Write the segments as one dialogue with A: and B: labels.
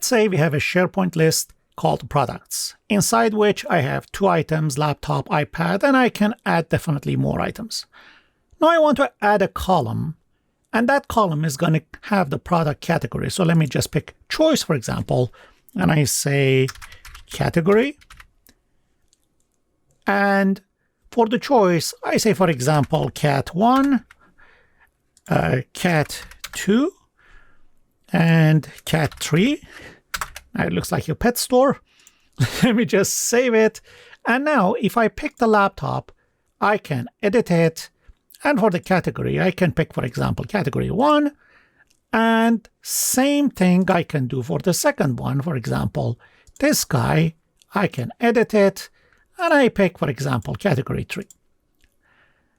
A: say we have a SharePoint list called products, inside which I have 2 items, laptop, iPad, and I can add definitely more items. Now I want to add a column, and that column is going to have the product category. So let me just pick choice, for example, and I say category. And for the choice, I say, for example, cat 1, cat 2, and cat 3. Now it looks like your pet store. Let me just save it. And now if I pick the laptop, I can edit it. And for the category, I can pick, for example, category 1. And same thing I can do for the second one. For example, this guy, I can edit it. And I pick, for example, category 3.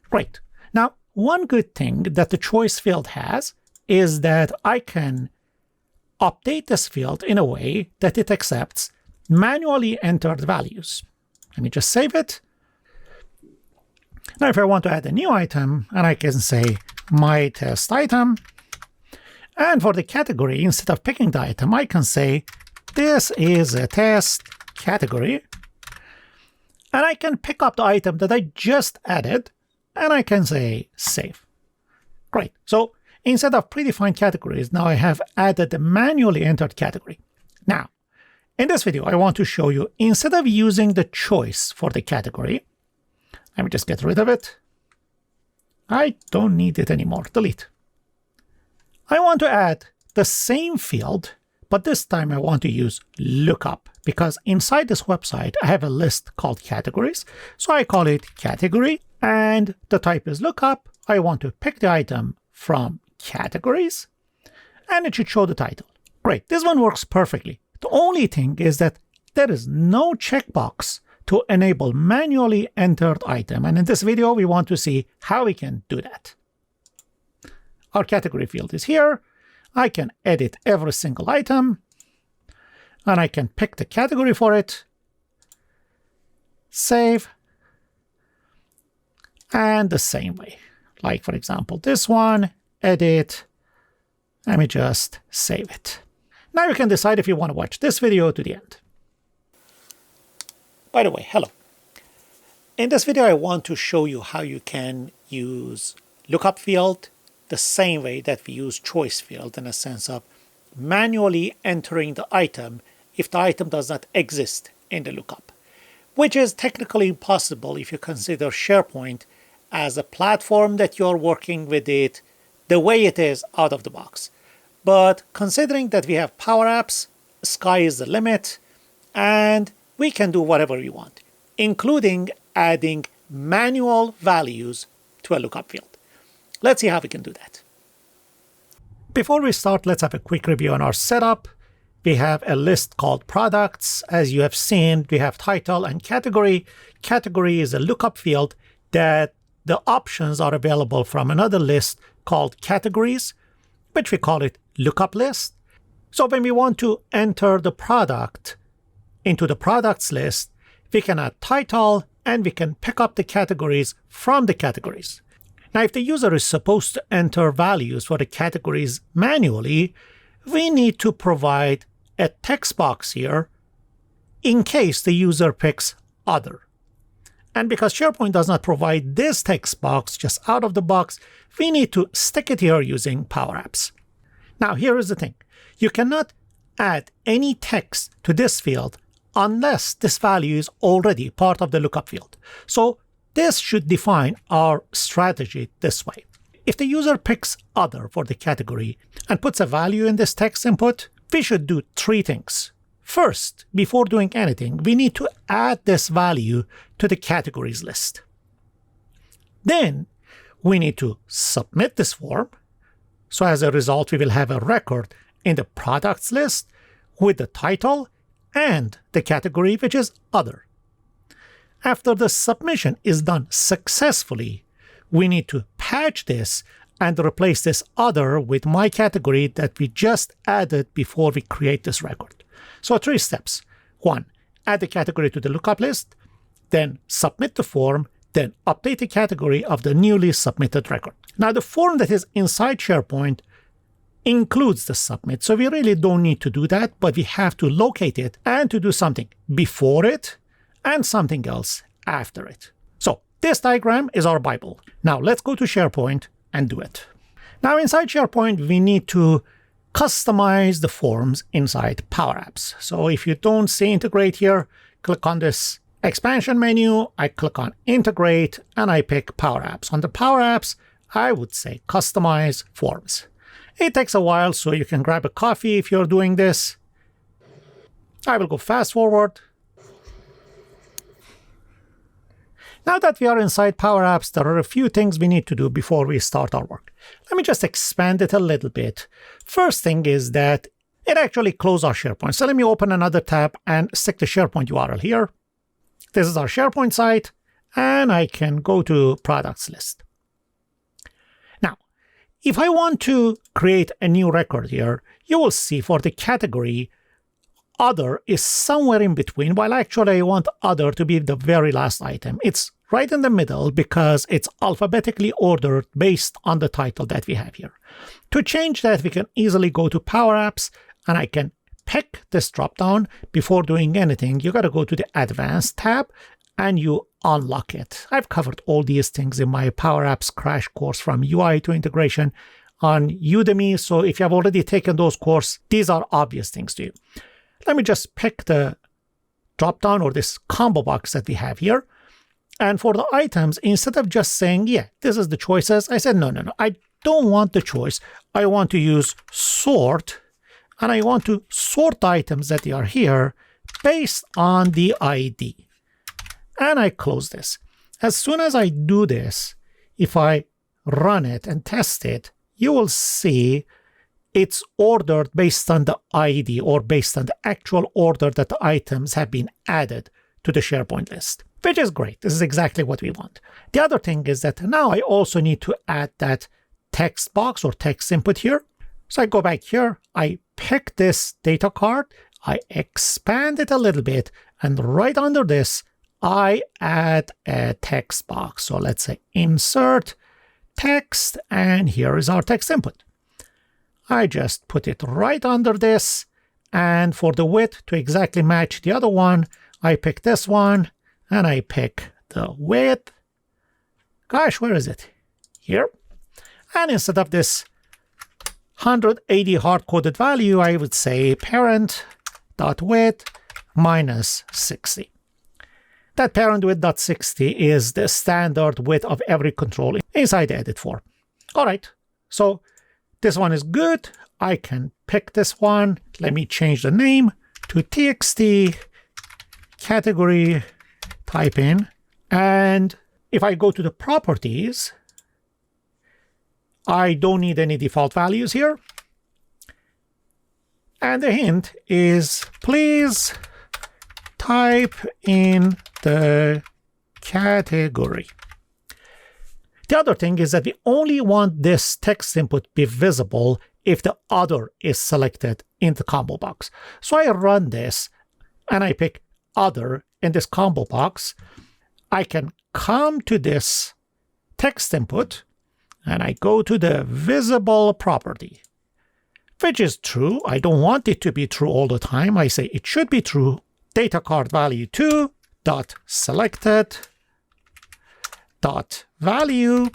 A: Great. Now, one good thing that the choice field has is that I can update this field in a way that it accepts manually entered values. Let me just save it. Now, if I want to add a new item, and I can say my test item, and for the category, instead of picking the item, I can say this is a test category, and I can pick up the item that I just added, and I can say save. Great. So instead of predefined categories, now I have added a manually entered category. Now, in this video, I want to show you, instead of using the choice for the category, let me just get rid of it. I don't need it anymore. Delete. I want to add the same field, but this time I want to use lookup, because inside this website, I have a list called categories. So I call it category, and the type is lookup. I want to pick the item from categories, and it should show the title. Great. This one works perfectly. The only thing is that there is no checkbox to enable manually entered item. And in this video, we want to see how we can do that. Our category field is here. I can edit every single item, and I can pick the category for it, save, and the same way. Like, for example, this one, edit, let me just save it. Now you can decide if you want to watch this video to the end. By the way, hello. In this video, I want to show you how you can use lookup field the same way that we use choice field, in a sense of manually entering the item if the item does not exist in the lookup, which is technically impossible if you consider SharePoint as a platform that you're working with it the way it is out of the box. But considering that we have PowerApps, sky is the limit, and we can do whatever we want, including adding manual values to a lookup field. Let's see how we can do that. Before we start, let's have a quick review on our setup. We have a list called products. As you have seen, we have title and category. Category is a lookup field that the options are available from another list called categories, which we call it lookup list. So when we want to enter the product into the products list, we can add title and we can pick up the categories from the categories. Now, if the user is supposed to enter values for the categories manually, we need to provide a text box here in case the user picks other. And because SharePoint does not provide this text box just out of the box, we need to stick it here using PowerApps. Now, here is the thing. You cannot add any text to this field unless this value is already part of the lookup field. So this should define our strategy this way. If the user picks other for the category and puts a value in this text input, we should do 3 things. First, before doing anything, we need to add this value to the categories list. Then we need to submit this form. So as a result, we will have a record in the products list with the title and the category, which is other. After the submission is done successfully, we need to patch this and replace this other with my category that we just added before we create this record. So 3 steps. 1, add the category to the lookup list, then submit the form, then update the category of the newly submitted record. Now, the form that is inside SharePoint includes the submit. So we really don't need to do that, but we have to locate it and to do something before it and something else after it. So this diagram is our Bible. Now let's go to SharePoint and do it. Now inside SharePoint, we need to customize the forms inside PowerApps. So if you don't see integrate here, click on this expansion menu, I click on integrate, and I pick PowerApps. On the PowerApps, I would say customize forms. It takes a while, so you can grab a coffee if you're doing this. I will go fast forward. Now that we are inside PowerApps, there are a few things we need to do before we start our work. Let me just expand it a little bit. First thing is that it actually closed our SharePoint. So let me open another tab and stick the SharePoint URL here. This is our SharePoint site, and I can go to products list. Now, if I want to create a new record here, you will see for the category, other is somewhere in between, while actually I want other to be the very last item. It's right in the middle because it's alphabetically ordered based on the title that we have here. To change that, we can easily go to PowerApps, and I can pick this dropdown. Before doing anything, you got to go to the Advanced tab and you unlock it. I've covered all these things in my PowerApps crash course from UI to integration on Udemy. So if you have already taken those courses, these are obvious things to you. Let me just pick the dropdown or this combo box that we have here. And for the items, instead of just saying, yeah, this is the choices, I said, no, I don't want the choice. I want to use sort, and I want to sort the items that are here based on the ID. And I close this. As soon as I do this, if I run it and test it, you will see it's ordered based on the ID or based on the actual order that the items have been added to the SharePoint list, which is great. This is exactly what we want. The other thing is that now I also need to add that text box or text input here. So I go back here, I pick this data card, I expand it a little bit, and right under this, I add a text box. So let's say insert text, and here is our text input. I just put it right under this, and for the width to exactly match the other one, I pick this one, and I pick the width. Gosh, where is it? Here. And instead of this 180 hard-coded value, I would say parent.width minus 60. That parent width.60 is the standard width of every control inside the edit form. All right, so this one is good. I can pick this one. Let me change the name to txt category type in. And if I go to the properties, I don't need any default values here. And the hint is please type in the category. The other thing is that we only want this text input be visible if the other is selected in the combo box. So I run this and I pick other in this combo box. I can come to this text input and I go to the visible property, which is true. I don't want it to be true all the time. I say it should be true. Data card value 2 dot selected dot value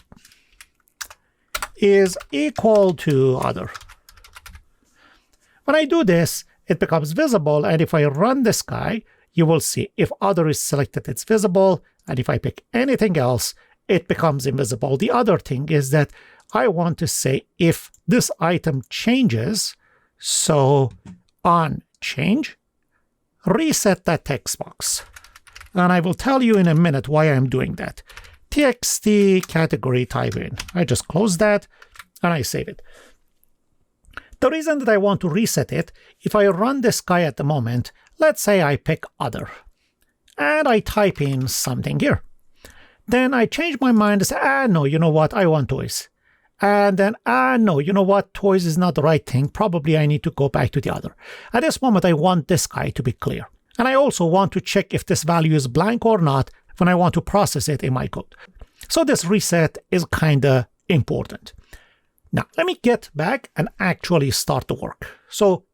A: is equal to other. When I do this, it becomes visible, and if I run this guy, you will see if other is selected, it's visible, and if I pick anything else, it becomes invisible. The other thing is that I want to say if this item changes, so on change, reset that text box. And I will tell you in a minute why I'm doing that. txt category type in. I just close that and I save it. The reason that I want to reset it, if I run this guy at the moment, let's say I pick other and I type in something here. Then I change my mind and say, no, you know what, I want toys. And then, no, you know what, toys is not the right thing. Probably I need to go back to the other. At this moment, I want this guy to be clear. And I also want to check if this value is blank or not when I want to process it in my code. So this reset is kind of important. Now, let me get back and actually start the work. So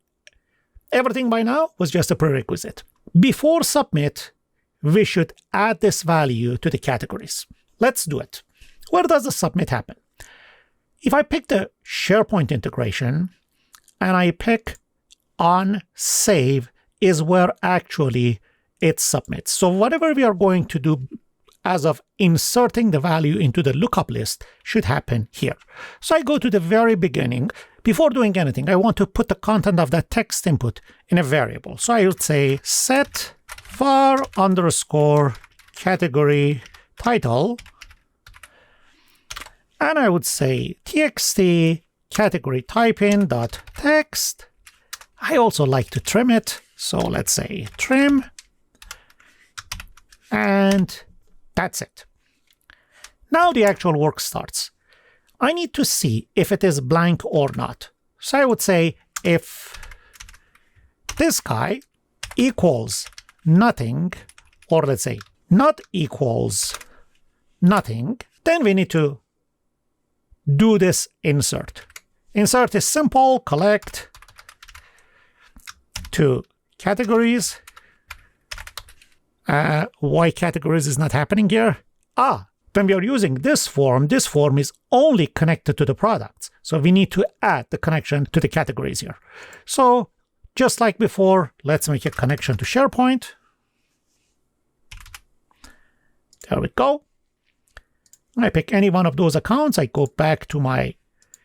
A: everything by now was just a prerequisite. Before submit, we should add this value to the categories. Let's do it. Where does the submit happen? If I pick the SharePoint integration and I pick on save is where actually it submits. So whatever we are going to do as of inserting the value into the lookup list should happen here. So I go to the very beginning. Before doing anything, I want to put the content of that text input in a variable. So I would say set var underscore category title. And I would say txt category typing dot text. I also like to trim it. So let's say trim. And that's it. Now the actual work starts. I need to see if it is blank or not. So I would say if this guy equals nothing, or let's say not equals nothing, then we need to do this insert. Insert is simple, collect to categories. Why categories is not happening here? When we are using this form is only connected to the products. So we need to add the connection to the categories here. So just like before, let's make a connection to SharePoint. There we go. I pick any one of those accounts. I go back to my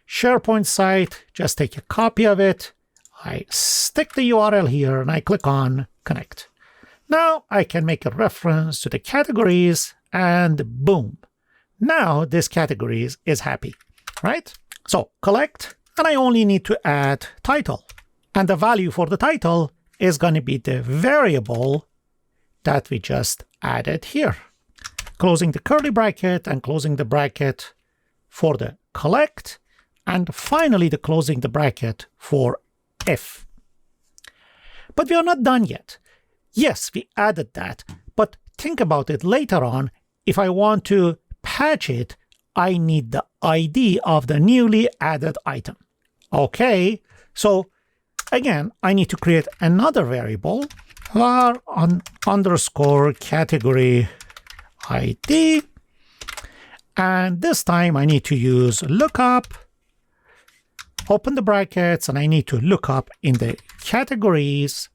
A: SharePoint site, just take a copy of it. I stick the URL here and I click on connect. Now I can make a reference to the categories and boom. Now this categories is happy, right? So collect, and I only need to add title. And the value for the title is going to be the variable that we just added here. Closing the curly bracket and closing the bracket for the collect, and finally the closing the bracket for if. But we are not done yet. Yes, we added that, but think about it later on. If I want to patch it, I need the ID of the newly added item. Okay, so again, I need to create another variable, var underscore category ID. And this time I need to use lookup, open the brackets, and I need to look up in the categories.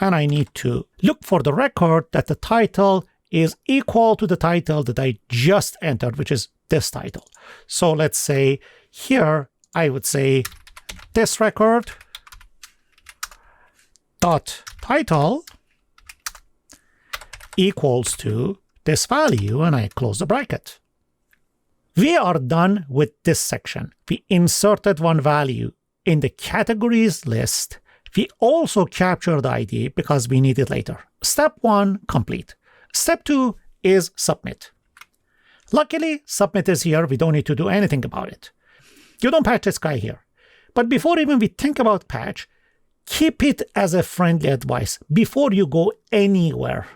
A: And I need to look for the record that the title is equal to the title that I just entered, which is this title. So let's say here, I would say this record dot title equals to this value, and I close the bracket. We are done with this section. We inserted one value in the categories list. We also captured the ID because we need it later. Step 1, complete. Step 2 is submit. Luckily, submit is here. We don't need to do anything about it. You don't patch this guy here. But before even we think about patch, keep it as a friendly advice. Before you go anywhere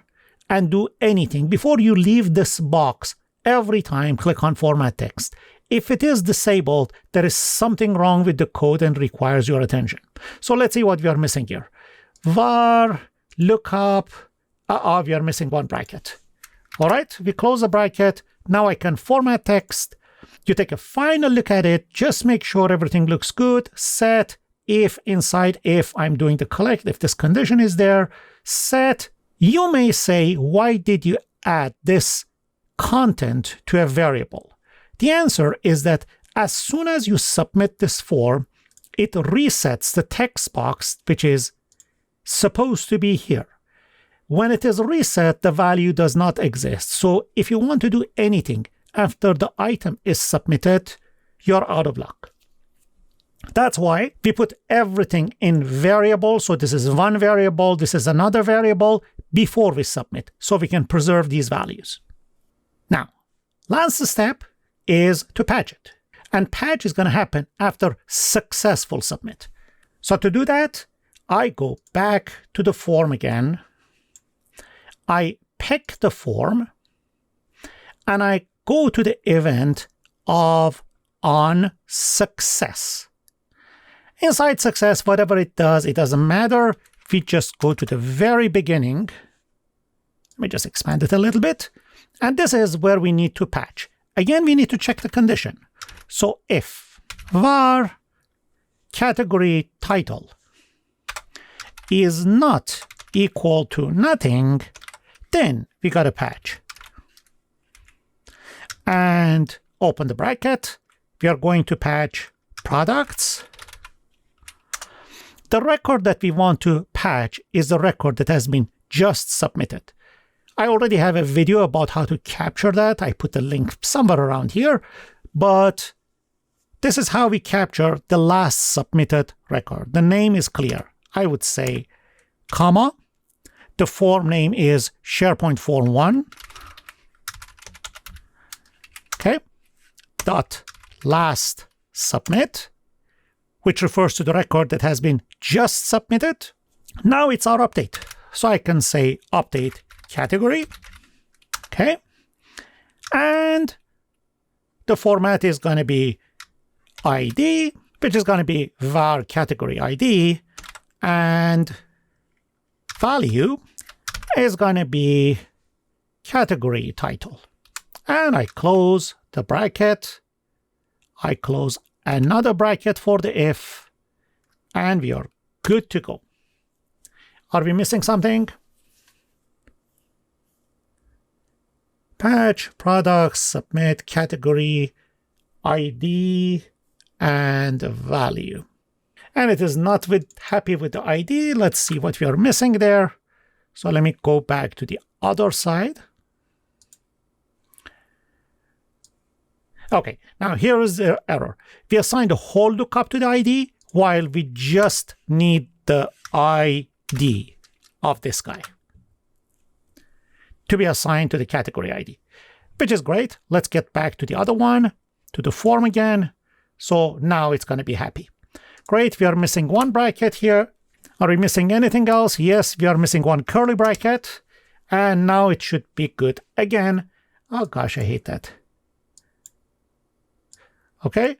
A: and do anything, before you leave this box, every time click on format text. If it is disabled, there is something wrong with the code and requires your attention. So let's see what we are missing here. Var lookup. We are missing one bracket. All right, we close the bracket. Now I can format text. You take a final look at it. Just make sure everything looks good. Set if inside if I'm doing the collect, if this condition is there. Set. You may say, why did you add this content to a variable? The answer is that as soon as you submit this form, it resets the text box, which is supposed to be here. When it is reset, the value does not exist. So if you want to do anything after the item is submitted, you're out of luck. That's why we put everything in variables. So this is one variable, this is another variable before we submit, so we can preserve these values. Now, last step is to patch it. And patch is going to happen after successful submit. So to do that, I go back to the form again. I pick the form and I go to the event of on success. Inside success, whatever it doesn't matter. We just go to the very beginning. Let me just expand it a little bit. And this is where we need to patch. Again, we need to check the condition. So if var category title is not equal to nothing, then we got to patch. And open the bracket. We are going to patch products. The record that we want to patch is the record that has been just submitted. I already have a video about how to capture that. I put the link somewhere around here, but this is how we capture the last submitted record. The name is clear. I would say, comma. The form name is SharePoint Form 1. Okay. Dot last submit, which refers to the record that has been just submitted. Now it's our update. So I can say update category. Okay. And the format is going to be ID, which is going to be var category ID, and value is going to be category title. And I close the bracket. I close another bracket for the if, and we are good to go. Are we missing something? Patch, products, submit, category, ID, and value. And it is not happy with the ID. Let's see what we are missing there. So let me go back to the other side. Okay, now here is the error. We assigned a whole lookup to the ID while we just need the ID of this guy to be assigned to the category ID, which is great. Let's get back to the other one, to the form again. So now it's going to be happy. Great, we are missing one bracket here. Are we missing anything else? Yes, we are missing one curly bracket. And now it should be good again. Oh gosh, I hate that. Okay,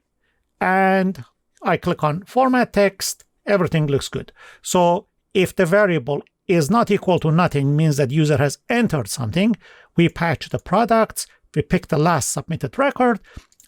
A: and I click on format text, everything looks good. So if the variable is not equal to nothing, means that user has entered something, we patch the products, we pick the last submitted record,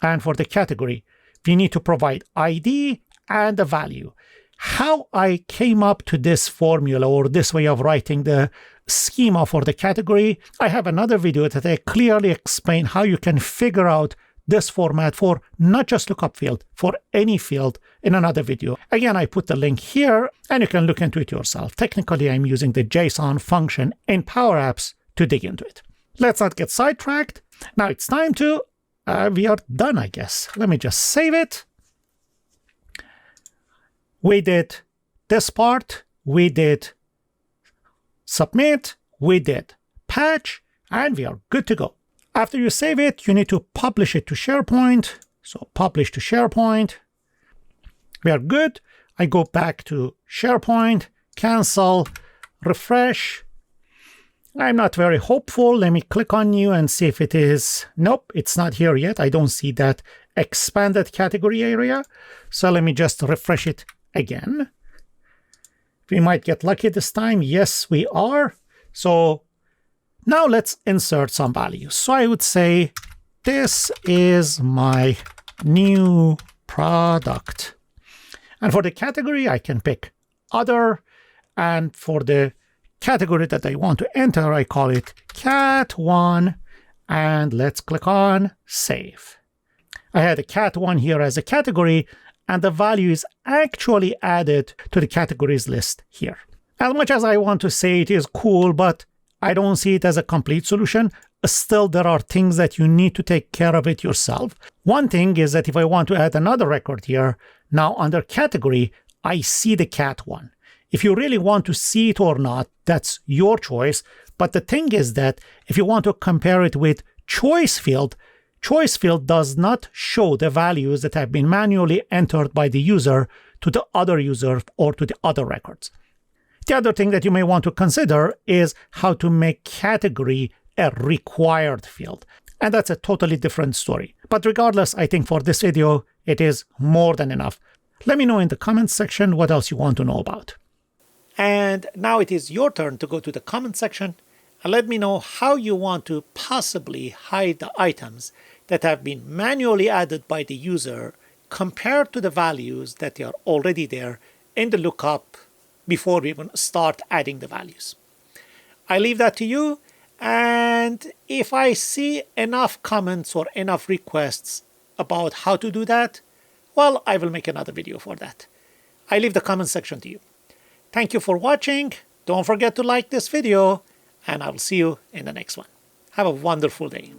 A: and for the category, we need to provide ID and a value. How I came up to this formula or this way of writing the schema for the category, I have another video that I clearly explain how you can figure out this format for not just lookup field, for any field in another video. Again, I put the link here and you can look into it yourself. Technically, I'm using the JSON function in PowerApps to dig into it. Let's not get sidetracked. Now it's time to, we are done, I guess. Let me just save it. We did this part, we did submit, we did patch, and we are good to go. After you save it, you need to publish it to SharePoint. So publish to SharePoint. We are good. I go back to SharePoint, cancel, refresh. I'm not very hopeful. Let me click on new and see if it is. Nope, it's not here yet. I don't see that expanded category area. So let me just refresh it again. We might get lucky this time. Yes, we are. So now let's insert some values. So I would say this is my new product. And for the category, I can pick other. And for the category that I want to enter, I call it cat1. And let's click on save. I had a cat1 here as a category, and the value is actually added to the categories list here. As much as I want to say it is cool, but I don't see it as a complete solution. Still, there are things that you need to take care of it yourself. One thing is that if I want to add another record here, now under category, I see the cat1. If you really want to see it or not, that's your choice. But the thing is that if you want to compare it with choice field does not show the values that have been manually entered by the user to the other user or to the other records. The other thing that you may want to consider is how to make category a required field. And that's a totally different story. But regardless, I think for this video, it is more than enough. Let me know in the comments section what else you want to know about. And now it is your turn to go to the comment section and let me know how you want to possibly hide the items that have been manually added by the user compared to the values that are already there in the lookup before we even start adding the values. I leave that to you, and if I see enough comments or enough requests about how to do that, well, I will make another video for that. I leave the comment section to you. Thank you for watching. Don't forget to like this video, and I will see you in the next one. Have a wonderful day.